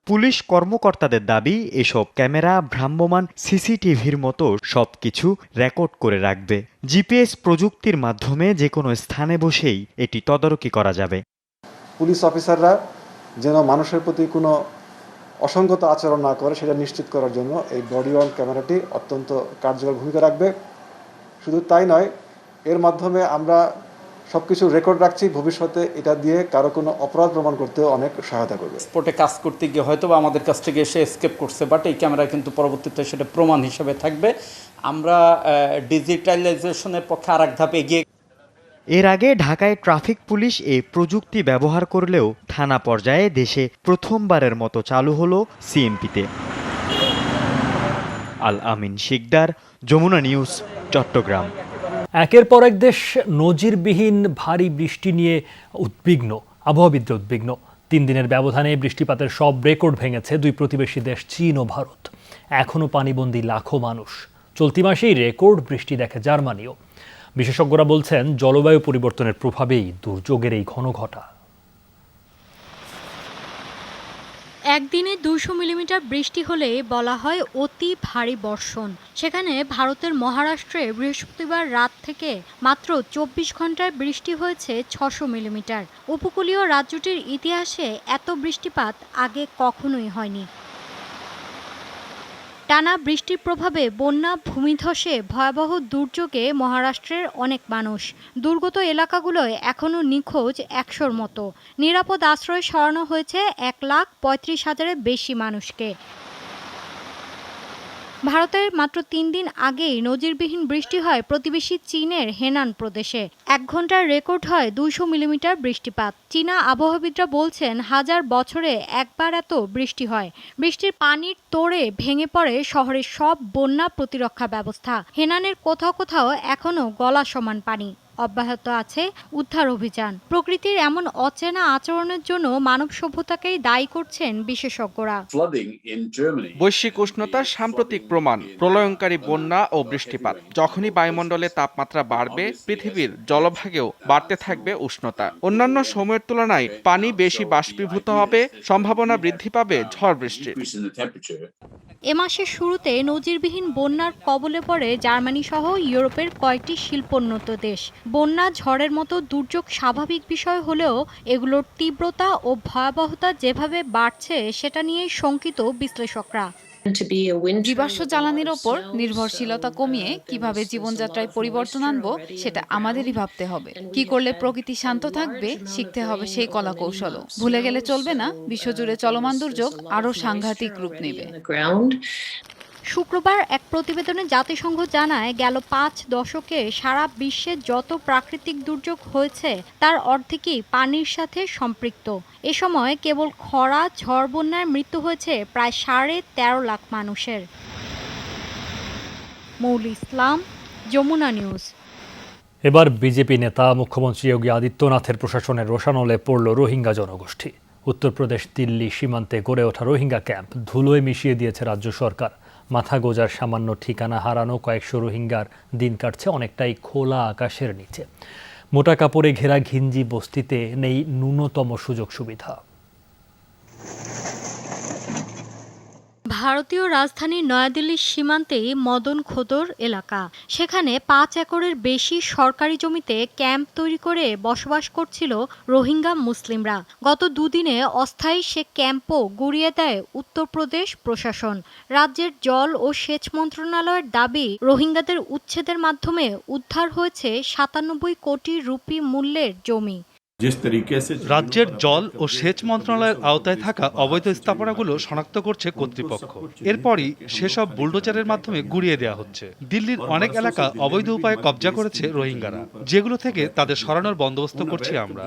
পুলিশ কর্মকর্তাদের দাবি, এসব ক্যামেরা ভ্রাম্যমাণ সিসিটিভির মতো সবকিছু রেকর্ড করে রাখবে। জিপিএস প্রযুক্তির মাধ্যমে যে কোনো স্থানে বসেই এটি তদারকি করা যাবে। পুলিশ অফিসাররা যেন মানুষের প্রতি কোনো অসংগত আচরণ না করে সেটা নিশ্চিত করার জন্য এই বডি ওয়ার্ন ক্যামেরাটি অত্যন্ত কার্যকর ভূমিকা রাখবে। শুধু তাই নয়, এর মাধ্যমে আমরা সবকিছু রেকর্ড রাখছি, ভবিষ্যতে এটা দিয়ে কারো কোনো অপরাধ প্রমাণ করতেও অনেক সহায়তা করবে। স্পটে কাজ করতে গিয়ে হয়তো বা আমাদের কাছ থেকে এসে এসকেপ করছে, বাট এই ক্যামেরা কিন্তু পরবর্তীতে সেটা প্রমাণ হিসেবে থাকবে। আমরা ডিজিটালাইজেশনের পক্ষে আর এক ধাপ এগিয়ে। এর আগে ঢাকায় ট্রাফিক পুলিশ এই প্রযুক্তি ব্যবহার করলেও থানা পর্যায়ে দেশে প্রথমবারের মতো চালু হলো সিএমপিতে। আল আমিন শিকদার, যমুনা নিউজ, চট্টগ্রাম। একের পর এক দেশ নজিরবিহীন ভারী বৃষ্টি নিয়ে উদ্বিগ্ন, আবহাওয়াবিদরা উদ্বিগ্ন। 3 দিনের ব্যবধানে বৃষ্টিপাতের সব রেকর্ড ভেঙেছে 2 প্রতিবেশী দেশ চীন ও ভারত। এখনও পানিবন্দী লাখো মানুষ। চলতি মাসেই রেকর্ড বৃষ্টি দেখে জার্মানিও। বিশেষজ্ঞরা বলছেন, জলবায়ু পরিবর্তনের প্রভাবেই দুর্যোগের এই ঘনঘটা। একদিনে 200 মিলিমিটার বৃষ্টি হলে বলা হয় অতি ভারী বর্ষণ। সেখানে ভারতের মহারাষ্ট্রে বৃহস্পতিবার রাত থেকে মাত্র 24 ঘন্টায় বৃষ্টি হয়েছে 600 মিলিমিটার। উপকূলীয় রাজ্যটির ইতিহাসে এত বৃষ্টিপাত আগে কখনোই হয়নি। টানা বৃষ্টির প্রভাবে বন্যা, ভূমিধসে ভয়াবহ দুর্যোগে মহারাষ্ট্রের অনেক মানুষ। দুর্গত এলাকাগুলোয় এখনও নিখোঁজ 100-র মতো। নিরাপদ আশ্রয়ে সরানো হয়েছে 1,35,000-এর বেশি মানুষকে। ভারতের মাত্র 3 দিন আগেই নজিরবিহীন বৃষ্টি হয় প্রতিবেশী চীনের হেনান প্রদেশে। 1 ঘন্টার রেকর্ড হয় 200 মিলিমিটার বৃষ্টিপাত। চীনা আবহাওয়াবিদরা বলছেন, হাজার বছরে একবার এত বৃষ্টি হয়। বৃষ্টির পানির তোড়ে ভেঙে পড়ে শহরের সব বন্যা প্রতিরক্ষা ব্যবস্থা। হেনানের কোথাও কোথাও এখনো গলা সমান পানি। অব্যাহত আছে উদ্ধার অভিযান। প্রকৃতির এমন অচেনা আচরণের জন্য মানব সভ্যতাকেই দায়ী করছেন বিশেষজ্ঞরা। বৈশ্বিক উষ্ণতার সাম্প্রতিক প্রমাণ, প্রলয়ঙ্কারী বন্যা ও বৃষ্টিপাত। যখনই বায়ুমণ্ডলে তাপমাত্রা বাড়বে, পৃথিবীর জলভাগেও বাড়তে থাকবে উষ্ণতা। অন্যান্য সময়ের তুলনায় পানি বেশি বাষ্পীভূত হবে, সম্ভাবনা বৃদ্ধি পাবে ঝড় বৃষ্টির। এ মাসের শুরুতে নজিরবিহীন বন্যার কবলে পড়ে জার্মানি সহ ইউরোপের কয়েকটি শিল্পোন্নত দেশ। বন্যা, ঝড়ের মতো দুর্যোগ স্বাভাবিক বিষয় হলেও এগুলোর তীব্রতা ও ভয়াবহতা যেভাবে বাড়ছে সেটা নিয়ে শঙ্কিত বিশ্লেষকরা। জীবাশ্ম জ্বালানির ওপর নির্ভরশীলতা কমিয়ে কিভাবে জীবনযাত্রায় পরিবর্তন আনবো সেটা আমাদেরই ভাবতে হবে। কি করলে প্রকৃতি শান্ত থাকবে শিখতে হবে সেই কলা কৌশলও। ভুলে গেলে চলবে না, বিশ্বজুড়ে চলমান দুর্যোগ আরও সাংঘাতিক রূপ নেবে। শুক্রবার এক প্রতিবেদনে জাতিসংঘ জানায়, গেল 5 দশকে সারা বিশ্বে যত প্রাকৃতিক দুর্যোগ হয়েছে তার অর্ধেকই পানির সাথে সম্পৃক্ত। এ সময় কেবল খরা, ঝড়, বন্যায় মৃত্যু হয়েছে প্রায় 13.5 লাখ মানুষের। মৌলি ইসলাম, যমুনা নিউজ। এবার বিজেপি নেতা মুখ্যমন্ত্রী যোগী আদিত্যনাথের প্রশাসনের রোষানলে পড়ল রোহিঙ্গা জনগোষ্ঠী। উত্তরপ্রদেশ দিল্লি সীমান্তে গড়ে ওঠা রোহিঙ্গা ক্যাম্প ধুলোয় মিশিয়ে দিয়েছে রাজ্য সরকার। মাথা গোজার সামান্য ঠিকানা হারানো কয়েকশো রোহিঙ্গার দিন কাটছে অনেকটাই খোলা আকাশের নিচে। মোটা কাপড়ে ঘেরা ঘিঞ্জি বস্তিতে নেই ন্যূনতম সুযোগ সুবিধা। ভারতীয় রাজধানী নয়াদিল্লির সীমান্তেই মদন খোদর এলাকা। সেখানে 5 একরের বেশি সরকারি জমিতে ক্যাম্প তৈরি করে বসবাস করছিল রোহিঙ্গা মুসলিমরা। গত দুদিনে অস্থায়ী সে ক্যাম্পও গুড়িয়ে দেয় উত্তরপ্রদেশ প্রশাসন। রাজ্যের জল ও সেচ মন্ত্রণালয়ের দাবি, রোহিঙ্গাদের উচ্ছেদের মাধ্যমে উদ্ধার হয়েছে 97 কোটি রুপি মূল্যের জমি। রাজ্যের জল ও সেচ মন্ত্রণালয়ের আওতায় থাকা অবৈধ স্থাপনাগুলো শনাক্ত করছে কর্তৃপক্ষ। এরপরই সেসব বুলডোজারের মাধ্যমে গুড়িয়ে দেওয়া হচ্ছে। দিল্লির অনেক এলাকা অবৈধ উপায়ে কবজা করেছে রোহিঙ্গারা, যেগুলো থেকে তাদের সরানোর বন্দোবস্ত করছি আমরা।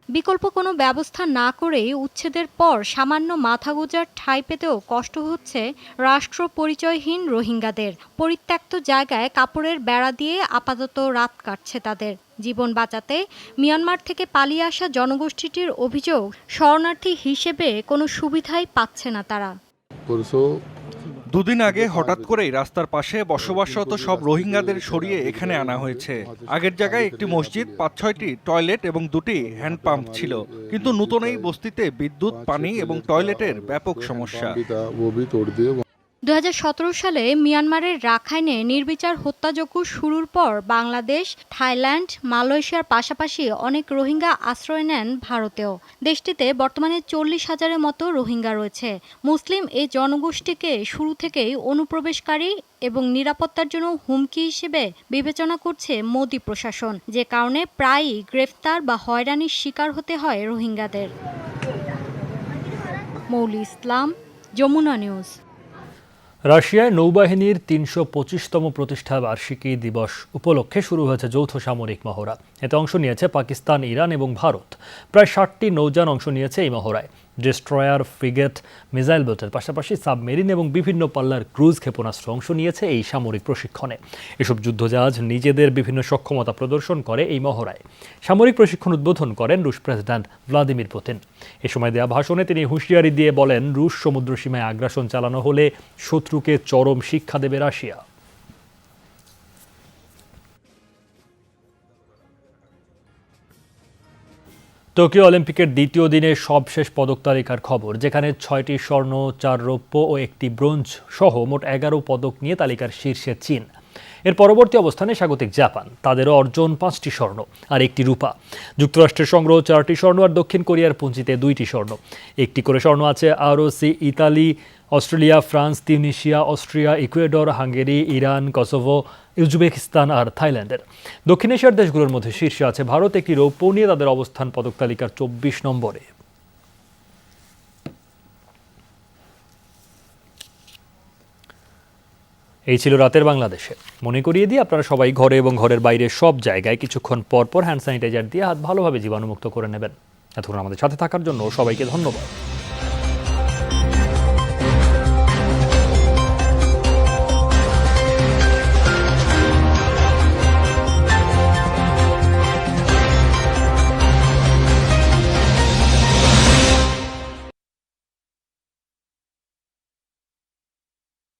বিকল্প কোনো ব্যবস্থা না করেই উচ্ছেদের পর সামান্য মাথা গোজার ঠাঁই পেতেও কষ্ট হচ্ছে রাষ্ট্র পরিচয়হীন রোহিঙ্গাদের। পরিত্যক্ত জায়গায় কাপড়ের বেড়া দিয়ে আপাতত রাত কাটছে তাদের। জীবন বাঁচাতে মিয়ানমার থেকে পালিয়ে আসা জনগোষ্ঠীটির অভিযোগ, শরণার্থী হিসেবে কোনো সুবিধাই পাচ্ছে না তারা। দুদিন আগে হঠাৎ করেই রাস্তার পাশে বসবাসরত সব রোহিঙ্গাদের সরিয়ে এখানে আনা হয়েছে। আগের জায়গায় একটি মসজিদ, 5-6টি টয়লেট এবং 2টি হ্যান্ডপাম্প ছিল, কিন্তু নতুন এই বস্তিতে বিদ্যুৎ, পানি এবং টয়লেটের ব্যাপক সমস্যা। 2017 সালে মিয়ানমারের রাখাইনে নির্বিচার হত্যাযজ্ঞ শুরুর পর বাংলাদেশ, থাইল্যান্ড, মালয়েশিয়ার পাশাপাশি অনেক রোহিঙ্গা আশ্রয় নেন ভারতেও। দেশটিতে বর্তমানে 40,000-এর মতো রোহিঙ্গা রয়েছে। মুসলিম এই জনগোষ্ঠীকে শুরু থেকেই অনুপ্রবেশকারী এবং নিরাপত্তার জন্য হুমকি হিসেবে বিবেচনা করছে মোদি প্রশাসন, যে কারণে প্রায়ই গ্রেফতার বা হয়রানির শিকার হতে হয় রোহিঙ্গাদের। মৌলি ইসলাম, যমুনা নিউজ। রাশিয়ায় নৌবাহিনীর 325তম প্রতিষ্ঠা বার্ষিকী দিবস উপলক্ষে শুরু হয়েছে যৌথ সামরিক মহড়া। এতে অংশ নিয়েছে পাকিস্তান, ইরান এবং ভারত। প্রায় 60টি নৌযান অংশ নিয়েছে এই মহড়ায়। ডেস্ট্রয়ার, ফ্রিগেট, মিসাইল বোটের পাশাপাশি সাবমেরিন এবং বিভিন্ন পাল্লার ক্রুজ ক্ষেপণাস্ত্র অংশ নিয়েছে এই সামরিক প্রশিক্ষণে। এসব যুদ্ধজাহাজ নিজেদের বিভিন্ন সক্ষমতা প্রদর্শন করে এই মহড়ায়। সামরিক প্রশিক্ষণ উদ্বোধন করেন রুশ প্রেসিডেন্ট ভ্লাদিমির পুতিন। এ সময় দেয়া ভাষণে তিনি হুঁশিয়ারি দিয়ে বলেন, রুশ সমুদ্র সীমায় আগ্রাসন চালানো হলে শত্রুকে চরম শিক্ষা দেবে রাশিয়া। টোকিও অলিম্পিকের দ্বিতীয় দিনে সবশেষ পদক তালিকার খবর, যেখানে 6টি স্বর্ণ, 4 রৌপ্য ও 1টি ব্রোঞ্জ সহ মোট 11 পদক নিয়ে তালিকার শীর্ষে চীন। এর পরবর্তী অবস্থানে স্বাগতিক জাপান, তাদেরও অর্জন 5টি স্বর্ণ আর 1টি রূপা। যুক্তরাষ্ট্রের সংগ্রহ 4টি স্বর্ণ আর দক্ষিণ কোরিয়ার পুঁজিতে 2টি স্বর্ণ। 1টি করে স্বর্ণ আছে ROC, Italy, Australia, France, Tunisia, Austria, Ecuador, Hungary, Iran, Kosovo, Uzbekistan আর থাইল্যান্ডের। দক্ষিণ এশিয়ার দেশগুলোর মধ্যে শীর্ষে আছে ভারত, 1টি রৌপ্য নিয়ে তাদের অবস্থান পদক তালিকার 24 নম্বরে। এই ছিল রাতের বাংলাদেশে। মনে করিয়ে দিয়ে আপনারা সবাই ঘরে এবং ঘরের বাইরে সব জায়গায় কিছুক্ষণ পর পর হ্যান্ড স্যানিটাইজার দিয়ে হাত ভালোভাবে জীবাণুমুক্ত করে নেবেন। এতক্ষণ আমাদের সাথে থাকার জন্য সবাইকে ধন্যবাদ।